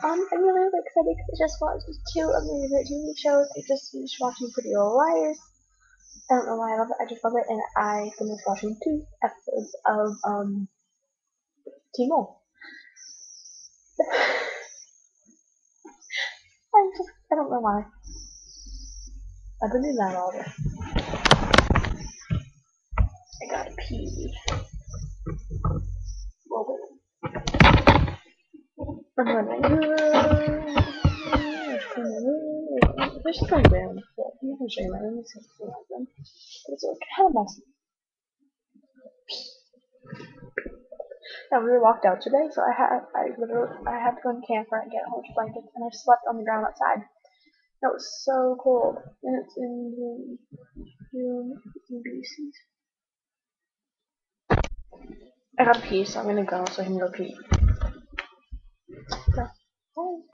I'm really excited because I just watched two of my favorite TV shows. I just finished watching Pretty Little Liars. I don't know why I love it. I just love it, and I finished watching two episodes of Teen Wolf. I don't know why. I've been doing that all day. I gotta pee. Well, I'm running. There's just like random stuff. I'm not gonna show you my room. It's like them. But it's like kind of messy. Yeah, we were locked out today, so I had to go in camper and get a whole bunch of blankets, and I slept on the ground outside. It was so cold, and it's in June, BC. I gotta pee, so I'm gonna go so I can go pee.